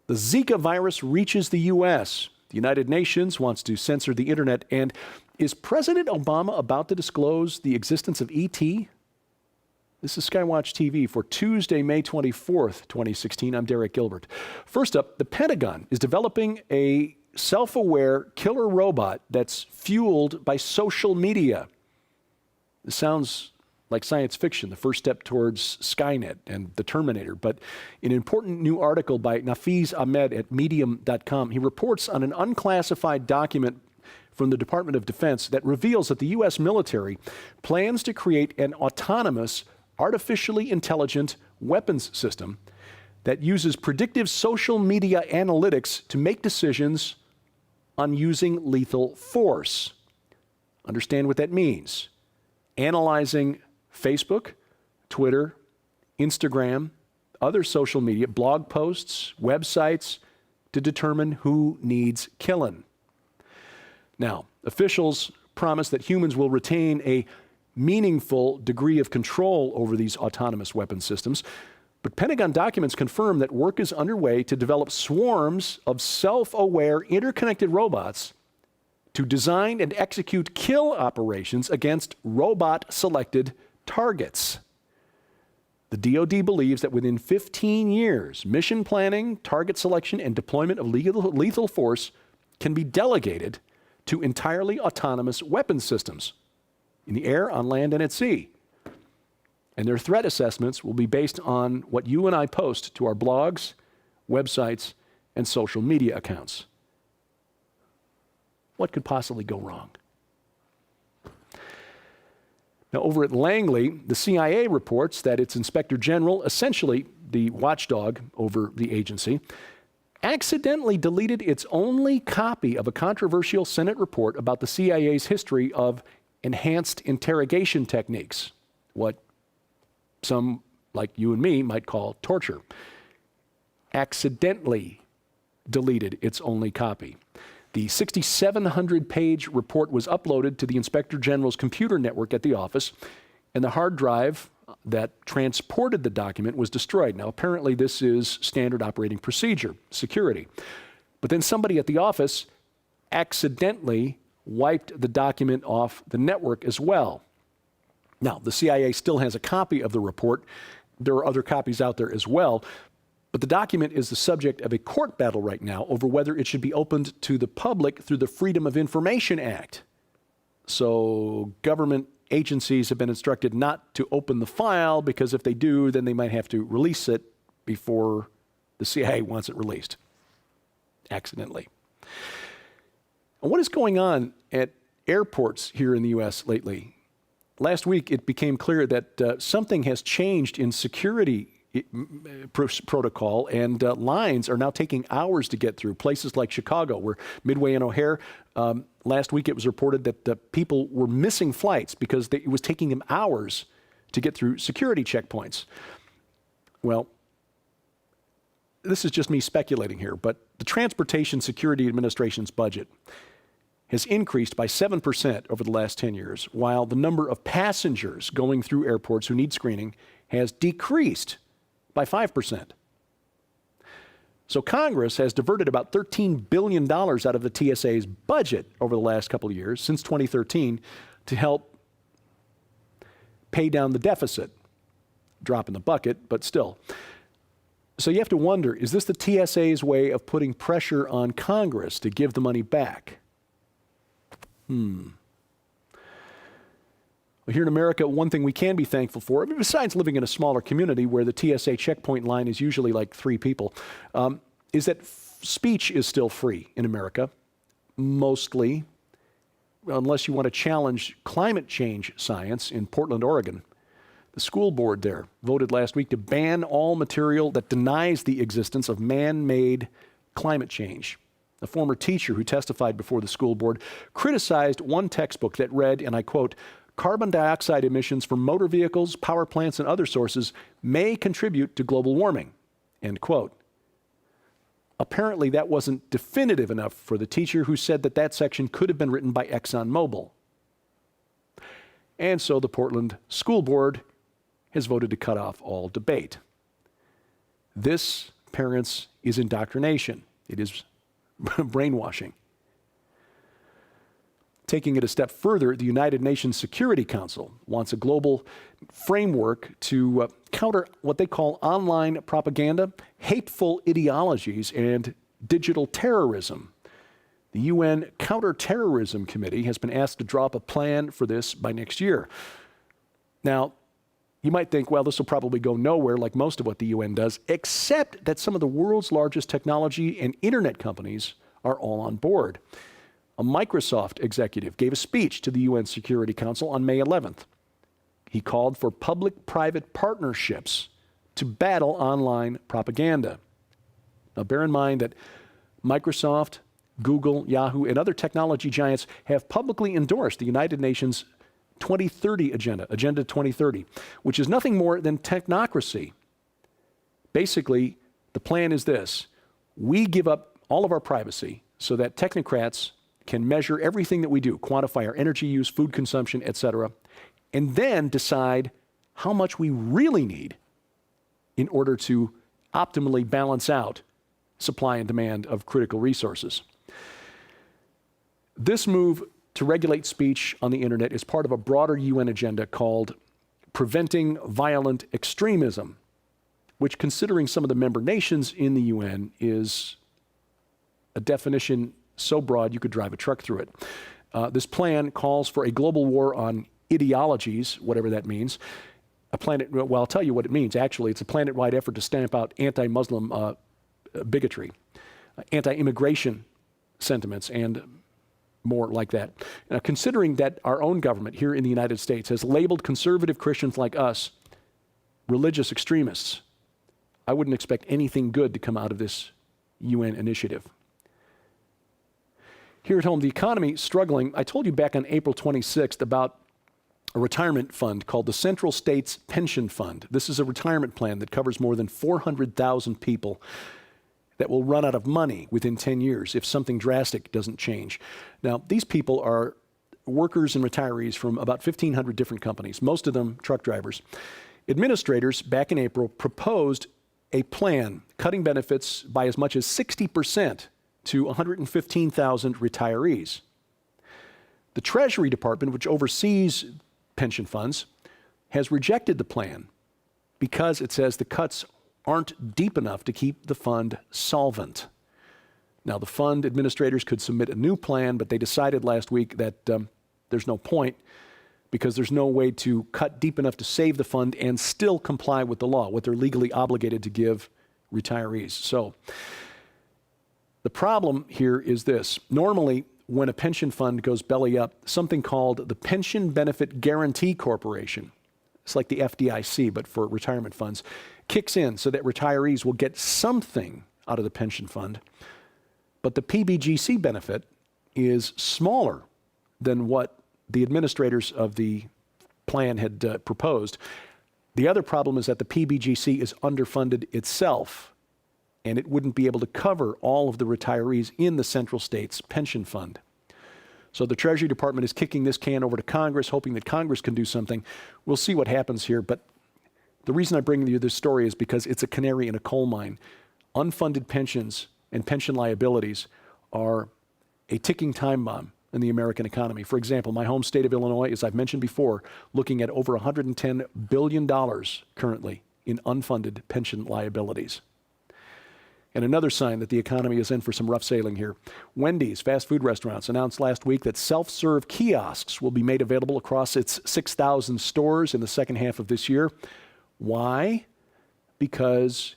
The Zika virus reaches the U.S. The United Nations wants to censor the internet. And is President Obama about to disclose the existence of ET? This is SkyWatchTV for Tuesday, May 24th, 2016. I'm Derek Gilbert. First up, the Pentagon is developing a self-aware killer robot that's fueled by social media. This sounds like science fiction, the first step towards Skynet and the Terminator. But in an important new article by Nafiz Ahmed at Medium.com, he reports on an unclassified document from the Department of Defense that reveals that the U.S. military plans to create an autonomous, artificially intelligent weapons system that uses predictive social media analytics to make decisions on using lethal force. Understand what that means. Analyzing Facebook, Twitter, Instagram, other social media, blog posts, websites to determine who needs killing. Now, officials promise that humans will retain a meaningful degree of control over these autonomous weapon systems, but Pentagon documents confirm that work is underway to develop swarms of self-aware, interconnected robots to design and execute kill operations against robot-selected targets. The DoD believes that within 15 years, mission planning, target selection, and deployment of lethal force can be delegated to entirely autonomous weapons systems in the air, on land, and at sea. And their threat assessments will be based on what you and I post to our blogs, websites, and social media accounts. What could possibly go wrong? Now, over at Langley, the CIA reports that its Inspector General, essentially the watchdog over the agency, accidentally deleted its only copy of a controversial Senate report about the CIA's history of enhanced interrogation techniques, what some, like you and me, might call torture. Accidentally deleted its only copy. The 6,700-page report was uploaded to the Inspector General's computer network at the office, and the hard drive that transported the document was destroyed. Now, apparently this is standard operating procedure, security. But then somebody at the office accidentally wiped the document off the network as well. Now, the CIA still has a copy of the report. There are other copies out there as well. But the document is the subject of a court battle right now over whether it should be opened to the public through the Freedom of Information Act. So government agencies have been instructed not to open the file, because if they do, then they might have to release it before the CIA wants it released, accidentally. And what is going on at airports here in the U.S. lately? Last week, it became clear that something has changed in security protocol, and lines are now taking hours to get through. Places like Chicago, where Midway and O'Hare, last week it was reported that people were missing flights because it was taking them hours to get through security checkpoints. Well, this is just me speculating here, but the Transportation Security Administration's budget has increased by 7% over the last 10 years, while the number of passengers going through airports who need screening has decreased by 5%. So Congress has diverted about $13 billion out of the TSA's budget over the last couple of years, since 2013, to help pay down the deficit. Drop in the bucket, but still. So you have to wonder, is this the TSA's way of putting pressure on Congress to give the money back? Well, here in America, one thing we can be thankful for, besides living in a smaller community where the TSA checkpoint line is usually like 3 people, is that speech is still free in America, mostly, unless you want to challenge climate change science in Portland, Oregon. The school board there voted last week to ban all material that denies the existence of man-made climate change. A former teacher who testified before the school board criticized one textbook that read, and I quote, "Carbon dioxide emissions from motor vehicles, power plants, and other sources may contribute to global warming," end quote. Apparently that wasn't definitive enough for the teacher, who said that that section could have been written by ExxonMobil. And so the Portland School Board has voted to cut off all debate. This parents is indoctrination. It is brainwashing. Taking it a step further, the United Nations Security Council wants a global framework to counter what they call online propaganda, hateful ideologies, and digital terrorism. The UN Counterterrorism Committee has been asked to draw up a plan for this by next year. Now, you might think, well, this will probably go nowhere like most of what the UN does, except that some of the world's largest technology and internet companies are all on board. A Microsoft executive gave a speech to the UN Security Council on May 11th. He called for public-private partnerships to battle online propaganda. Now, bear in mind that Microsoft, Google, Yahoo, and other technology giants have publicly endorsed the United Nations 2030 Agenda, Agenda 2030, which is nothing more than technocracy. Basically, the plan is this: we give up all of our privacy so that technocrats can measure everything that we do, quantify our energy use, food consumption, etc., and then decide how much we really need in order to optimally balance out supply and demand of critical resources. This move to regulate speech on the internet is part of a broader UN agenda called Preventing Violent Extremism, which, considering some of the member nations in the UN, is a definition so broad you could drive a truck through it. This plan calls for a global war on ideologies, whatever that means. Well, I'll tell you what it means. Actually, it's a planet-wide effort to stamp out anti-Muslim bigotry, anti-immigration sentiments, and more like that. Now, considering that our own government here in the United States has labeled conservative Christians like us religious extremists, I wouldn't expect anything good to come out of this UN initiative. Here at home, the economy is struggling. I told you back on April 26th about a retirement fund called the Central States Pension Fund. This is a retirement plan that covers more than 400,000 people that will run out of money within 10 years if something drastic doesn't change. Now, these people are workers and retirees from about 1,500 different companies, most of them truck drivers. Administrators back in April proposed a plan cutting benefits by as much as 60% to 115,000 retirees. The Treasury Department, which oversees pension funds, has rejected the plan because it says the cuts aren't deep enough to keep the fund solvent. Now, the fund administrators could submit a new plan, but they decided last week that there's no point because there's no way to cut deep enough to save the fund and still comply with the law, what they're legally obligated to give retirees. So, the problem here is this. Normally, when a pension fund goes belly up, something called the Pension Benefit Guarantee Corporation, it's like the FDIC, but for retirement funds, kicks in so that retirees will get something out of the pension fund. But the PBGC benefit is smaller than what the administrators of the plan had proposed. The other problem is that the PBGC is underfunded itself, and it wouldn't be able to cover all of the retirees in the Central States Pension Fund. So the Treasury Department is kicking this can over to Congress, hoping that Congress can do something. We'll see what happens here, but the reason I bring you this story is because it's a canary in a coal mine. Unfunded pensions and pension liabilities are a ticking time bomb in the American economy. For example, my home state of Illinois, as I've mentioned before, looking at over $110 billion currently in unfunded pension liabilities. And another sign that the economy is in for some rough sailing here. Wendy's, fast food restaurants, announced last week that self-serve kiosks will be made available across its 6,000 stores in the second half of this year. Why? Because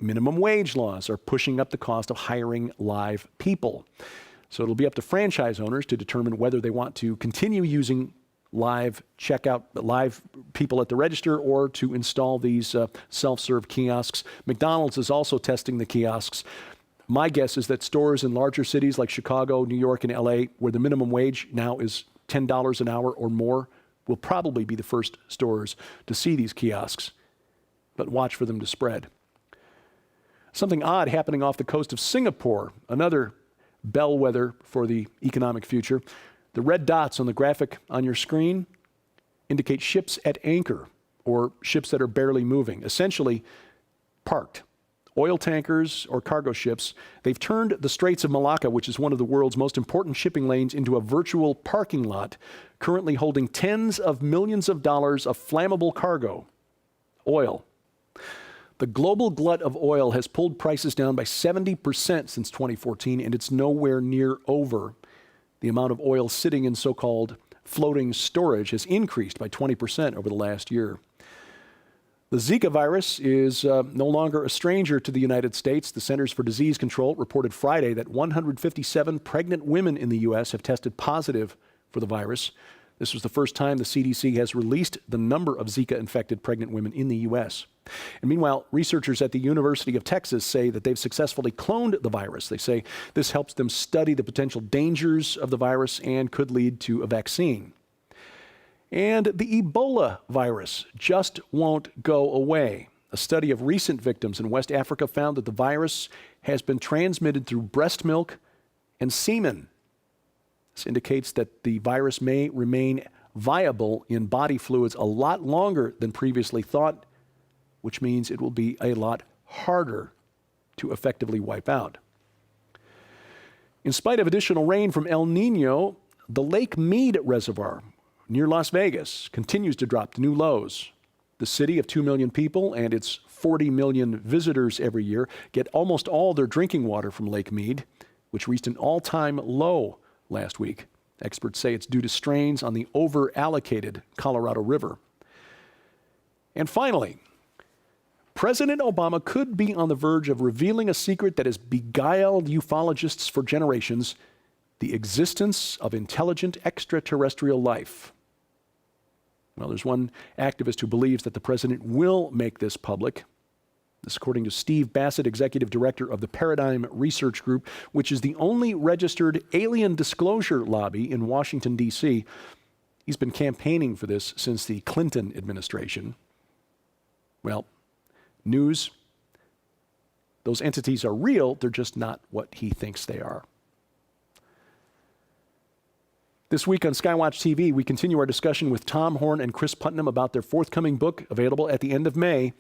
minimum wage laws are pushing up the cost of hiring live people. So it'll be up to franchise owners to determine whether they want to continue using live checkout, live people at the register, or to install these self-serve kiosks. McDonald's is also testing the kiosks. My guess is that stores in larger cities like Chicago, New York, and LA, where the minimum wage now is $10 an hour or more, will probably be the first stores to see these kiosks. But watch for them to spread. Something odd happening off the coast of Singapore, another bellwether for the economic future. The red dots on the graphic on your screen indicate ships at anchor, or ships that are barely moving, essentially parked, oil tankers, or cargo ships. They've turned the Straits of Malacca, which is one of the world's most important shipping lanes, into a virtual parking lot, currently holding tens of millions of dollars of flammable cargo, oil. The global glut of oil has pulled prices down by 70% since 2014, and it's nowhere near over. The amount of oil sitting in so-called floating storage has increased by 20% over the last year. The Zika virus is no longer a stranger to the United States. The Centers for Disease Control reported Friday that 157 pregnant women in the U.S. have tested positive for the virus. This was the first time the CDC has released the number of Zika-infected pregnant women in the U.S. And meanwhile, researchers at the University of Texas say that they've successfully cloned the virus. They say this helps them study the potential dangers of the virus and could lead to a vaccine. And the Ebola virus just won't go away. A study of recent victims in West Africa found that the virus has been transmitted through breast milk and semen. This indicates that the virus may remain viable in body fluids a lot longer than previously thought, which means it will be a lot harder to effectively wipe out. In spite of additional rain from El Nino, the Lake Mead Reservoir near Las Vegas continues to drop to new lows. The city of 2 million people and its 40 million visitors every year get almost all their drinking water from Lake Mead, which reached an all-time low last week. Experts say it's due to strains on the over-allocated Colorado River. And finally, President Obama could be on the verge of revealing a secret that has beguiled ufologists for generations: the existence of intelligent extraterrestrial life. Well, there's one activist who believes that the president will make this public. This, according to Steve Bassett, executive director of the Paradigm Research Group, which is the only registered alien disclosure lobby in Washington, D.C. He's been campaigning for this since the Clinton administration. Well, news: those entities are real, they're just not what he thinks they are. This week on SkyWatch TV, we continue our discussion with Tom Horn and Chris Putnam about their forthcoming book, available at the end of May,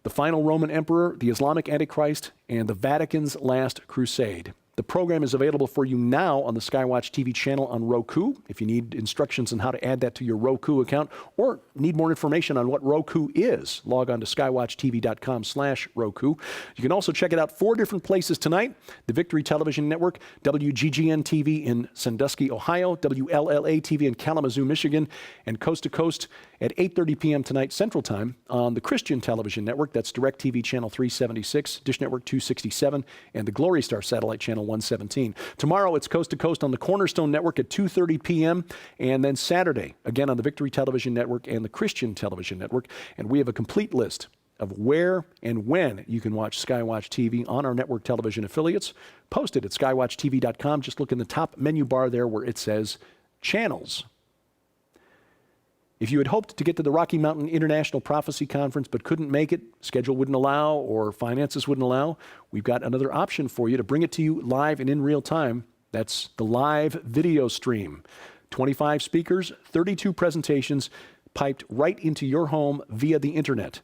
The Final Roman Emperor, the Islamic Antichrist, and the Vatican's Last Crusade. The program is available for you now on the SkyWatch TV channel on Roku. If you need instructions on how to add that to your Roku account or need more information on what Roku is, log on to skywatchtv.com/Roku. You can also check it out 4 different places tonight: the Victory Television Network, WGGN-TV in Sandusky, Ohio, WLLA-TV in Kalamazoo, Michigan, and Coast to Coast at 8:30 p.m. tonight Central Time on the Christian Television Network. That's DirecTV Channel 376, Dish Network 267, and the Glory Star Satellite Channel 117. Tomorrow, it's Coast to Coast on the Cornerstone Network at 2:30 p.m., and then Saturday, again on the Victory Television Network and the Christian Television Network. And we have a complete list of where and when you can watch SkyWatch TV on our network television affiliates, posted at skywatchtv.com. Just look in the top menu bar there where it says Channels. If you had hoped to get to the Rocky Mountain International Prophecy Conference but couldn't make it, schedule wouldn't allow, or finances wouldn't allow, we've got another option for you to bring it to you live and in real time. That's the live video stream. 25 speakers, 32 presentations, piped right into your home via the internet.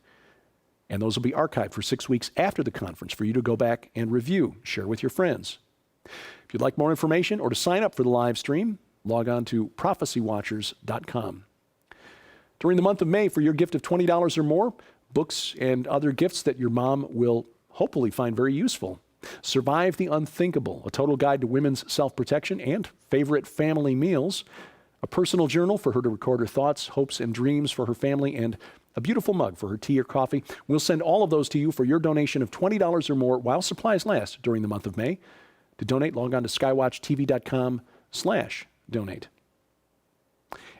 And those will be archived for 6 weeks after the conference for you to go back and review, share with your friends. If you'd like more information or to sign up for the live stream, log on to prophecywatchers.com. During the month of May, for your gift of $20 or more, books and other gifts that your mom will hopefully find very useful: Survive the Unthinkable, a total guide to women's self-protection and favorite family meals, a personal journal for her to record her thoughts, hopes, and dreams for her family, and a beautiful mug for her tea or coffee. We'll send all of those to you for your donation of $20 or more while supplies last during the month of May. To donate, log on to skywatchtv.com/donate.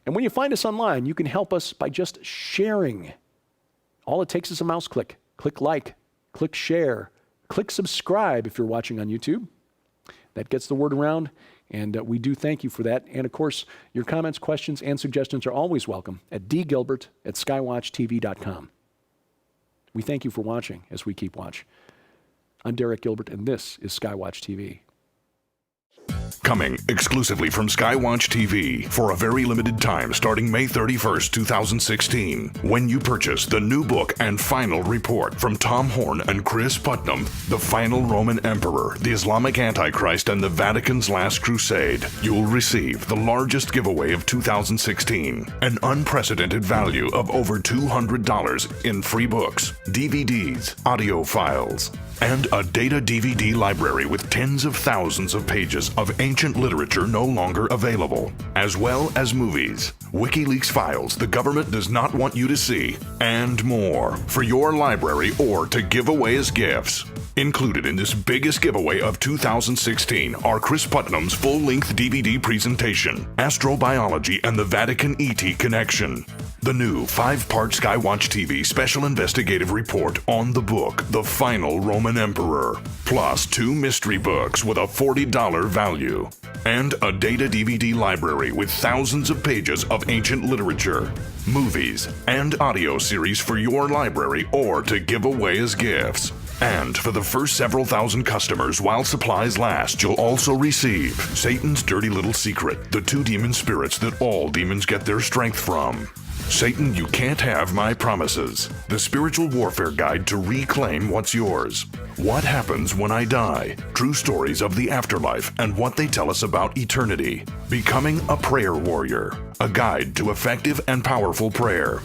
And when you find us online, you can help us by just sharing. All it takes is a mouse click. Click like, click share, click subscribe if you're watching on YouTube. That gets the word around, and we do thank you for that. And of course, your comments, questions, and suggestions are always welcome at dgilbert@skywatchtv.com. We thank you for watching as we keep watch. I'm Derek Gilbert, and this is SkyWatch TV. Coming exclusively from SkyWatchTV for a very limited time starting May 31st, 2016. When you purchase the new book and final report from Tom Horn and Chris Putnam, The Final Roman Emperor, the Islamic Antichrist, and the Vatican's Last Crusade, you'll receive the largest giveaway of 2016, an unprecedented value of over $200 in free books, DVDs, audio files, and a data DVD library with tens of thousands of pages of ancient literature no longer available, as well as movies, WikiLeaks files the government does not want you to see, and more for your library or to give away as gifts. Included in this biggest giveaway of 2016 are Chris Putnam's full-length DVD presentation, Astrobiology and the Vatican ET Connection, the new 5-part SkyWatchTV special investigative report on the book, The Final Roman Emperor, plus 2 mystery books with a $40 value, and a data DVD library with thousands of pages of ancient literature, movies, and audio series for your library or to give away as gifts. And for the first several thousand customers while supplies last, you'll also receive Satan's Dirty Little Secret, the 2 demon spirits that all demons get their strength from. Satan, You Can't Have My Promises, the spiritual warfare guide to reclaim what's yours. What Happens When I Die, true stories of the afterlife and what they tell us about eternity. Becoming a Prayer Warrior, a guide to effective and powerful prayer.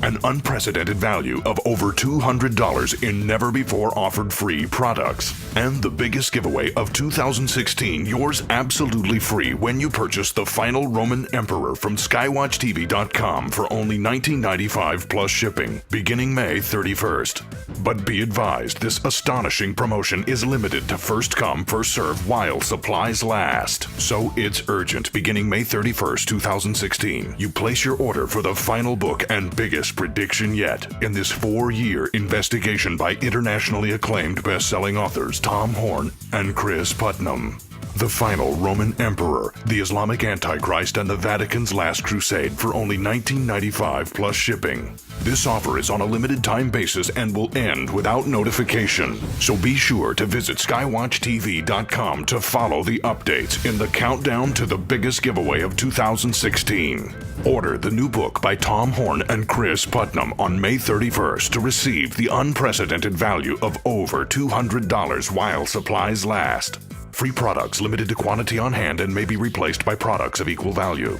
An unprecedented value of over $200 in never-before-offered free products. And the biggest giveaway of 2016, yours absolutely free when you purchase The Final Roman Emperor from SkyWatchTV.com for only $19.95 plus shipping, beginning May 31st. But be advised, this astonishing promotion is limited to first come, first serve while supplies last. So it's urgent, beginning May 31st, 2016. You place your order for the final book and biggest prediction yet in this 4-year investigation by internationally acclaimed best-selling authors Tom Horn and Chris Putnam. The Final Roman Emperor, the Islamic Antichrist, and the Vatican's Last Crusade for only $19.95 plus shipping. This offer is on a limited time basis and will end without notification. So be sure to visit SkyWatchTV.com to follow the updates in the countdown to the biggest giveaway of 2016. Order the new book by Tom Horn and Chris Putnam on May 31st to receive the unprecedented value of over $200 while supplies last. Free products limited to quantity on hand and may be replaced by products of equal value.